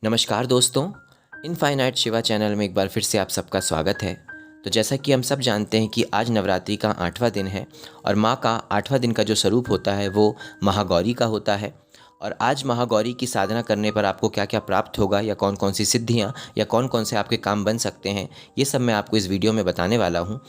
नमस्कार दोस्तों, infinite Shiva channel में एक बार फिर से आप सबका स्वागत है। तो जैसा कि हम सब जानते हैं कि आज नवरात्रि का 8वां दिन है और माँ का 8वां दिन का जो स्वरूप होता है वो महागौरी का होता है। और आज महागौरी की साधना करने पर आपको क्या क्या प्राप्त होगा या कौन कौन सी सिद्धियाँ या कौन कौन से आपके काम बन सकते हैं, ये सब मैं आपको इस वीडियो में बताने वाला हूँ।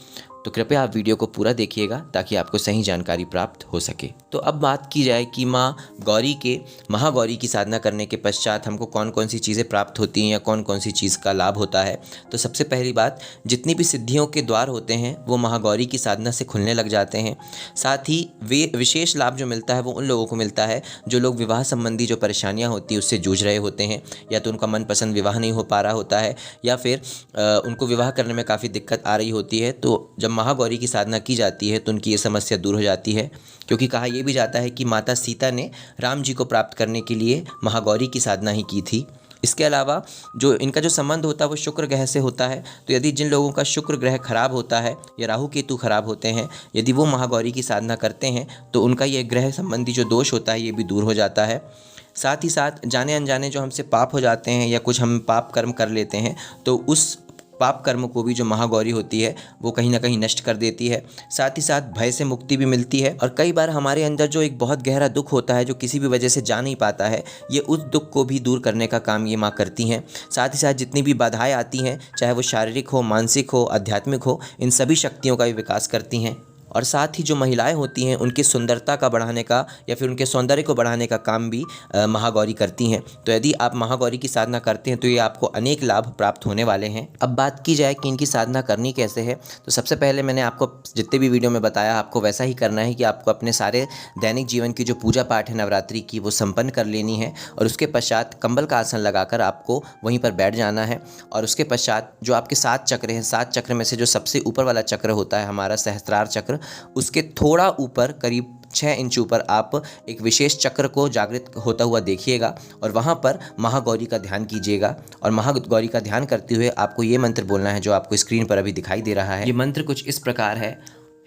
तो कृपया आप वीडियो को पूरा देखिएगा ताकि आपको सही जानकारी प्राप्त हो सके। तो अब बात की जाए कि माँ गौरी के महागौरी की साधना करने के पश्चात हमको कौन कौन सी चीज़ें प्राप्त होती हैं या कौन कौन सी चीज़ का लाभ होता है। तो सबसे पहली बात, जितनी भी सिद्धियों के द्वार होते हैं वो महागौरी की साधना से खुलने लग जाते हैं। साथ ही वे विशेष लाभ जो मिलता है वो उन लोगों को मिलता है जो लोग विवाह संबंधी जो परेशानियाँ होती है उससे जूझ रहे होते हैं, या तो उनका मनपसंद विवाह नहीं हो पा रहा होता है या फिर उनको विवाह करने में काफ़ी दिक्कत आ रही होती है। तो जब महागौरी की साधना की जाती है तो उनकी ये समस्या दूर हो जाती है, क्योंकि कहा यह भी जाता है कि माता सीता ने राम जी को प्राप्त करने के लिए महागौरी की साधना ही की थी। इसके अलावा जो इनका जो संबंध होता है वो शुक्र ग्रह से होता है। तो यदि जिन लोगों का शुक्र ग्रह खराब होता है या राहु केतु खराब होते हैं, यदि वो महागौरी की साधना करते हैं तो उनका ये ग्रह संबंधी जो दोष होता है ये भी दूर हो जाता है। साथ ही साथ जाने अनजाने जो हमसे पाप हो जाते हैं या कुछ हम पाप कर्म कर लेते हैं तो उस पाप कर्म को भी जो महागौरी होती है वो कहीं ना कहीं नष्ट कर देती है। साथ ही साथ भय से मुक्ति भी मिलती है। और कई बार हमारे अंदर जो एक बहुत गहरा दुख होता है जो किसी भी वजह से जा नहीं पाता है, ये उस दुख को भी दूर करने का काम ये माँ करती हैं। साथ ही साथ जितनी भी बाधाएं आती हैं, चाहे वो शारीरिक हो, मानसिक हो, आध्यात्मिक हो, इन सभी शक्तियों का भी विकास करती हैं। और साथ ही जो महिलाएं होती हैं उनकी सुंदरता का बढ़ाने का या फिर उनके सौंदर्य को बढ़ाने का काम भी महागौरी करती हैं। तो यदि आप महागौरी की साधना करते हैं तो ये आपको अनेक लाभ प्राप्त होने वाले हैं। अब बात की जाए कि इनकी साधना करनी कैसे है, तो सबसे पहले मैंने आपको जितने भी वीडियो में बताया आपको वैसा ही करना है कि आपको अपने सारे दैनिक जीवन की जो पूजा पाठ है नवरात्रि की वो संपन्न कर लेनी है। और उसके पश्चात कंबल का आसन लगाकर आपको वहीं पर बैठ जाना है। और उसके पश्चात जो आपके 7 चक्र हैं, 7 चक्र में से जो सबसे ऊपर वाला चक्र होता है हमारा सहस्त्रार चक्र, उसके थोड़ा ऊपर करीब 6 इंच ऊपर आप एक विशेष चक्र को जागृत होता हुआ देखिएगा और वहाँ पर महागौरी का ध्यान कीजिएगा। और महागौरी का ध्यान करते हुए आपको ये मंत्र बोलना है जो आपको स्क्रीन पर अभी दिखाई दे रहा है। ये मंत्र कुछ इस प्रकार है: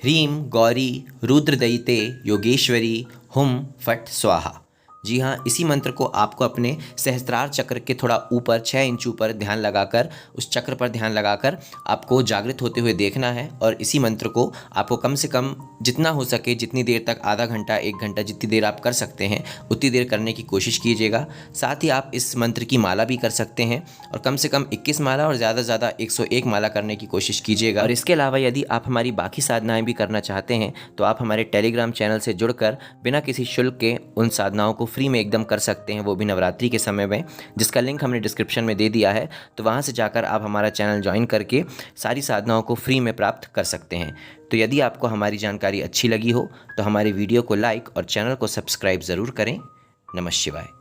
ह्रीम गौरी रुद्रदयिते योगेश्वरी हुम फट स्वाहा। जी हाँ, इसी मंत्र को आपको अपने सहस्त्रार चक्र के थोड़ा ऊपर 6 इंच ऊपर ध्यान लगाकर, उस चक्र पर ध्यान लगाकर आपको जागृत होते हुए देखना है। और इसी मंत्र को आपको कम से कम जितना हो सके, जितनी देर तक, आधा घंटा, 1 घंटा, जितनी देर आप कर सकते हैं उतनी देर करने की कोशिश कीजिएगा। साथ ही आप इस मंत्र की माला भी कर सकते हैं और कम से कम 21 माला और ज़्यादा से ज़्यादा 101 माला करने की कोशिश कीजिएगा। और इसके अलावा यदि आप हमारी बाकी साधनाएँ भी करना चाहते हैं तो आप हमारे टेलीग्राम चैनल से जुड़कर बिना किसी शुल्क के उन साधनाओं को फ्री में एकदम कर सकते हैं, वो भी नवरात्रि के समय में, जिसका लिंक हमने डिस्क्रिप्शन में दे दिया है। तो वहां से जाकर आप हमारा चैनल ज्वाइन करके सारी साधनाओं को फ्री में प्राप्त कर सकते हैं। तो यदि आपको हमारी जानकारी अच्छी लगी हो तो हमारी वीडियो को लाइक और चैनल को सब्सक्राइब ज़रूर करें। नमः शिवाय।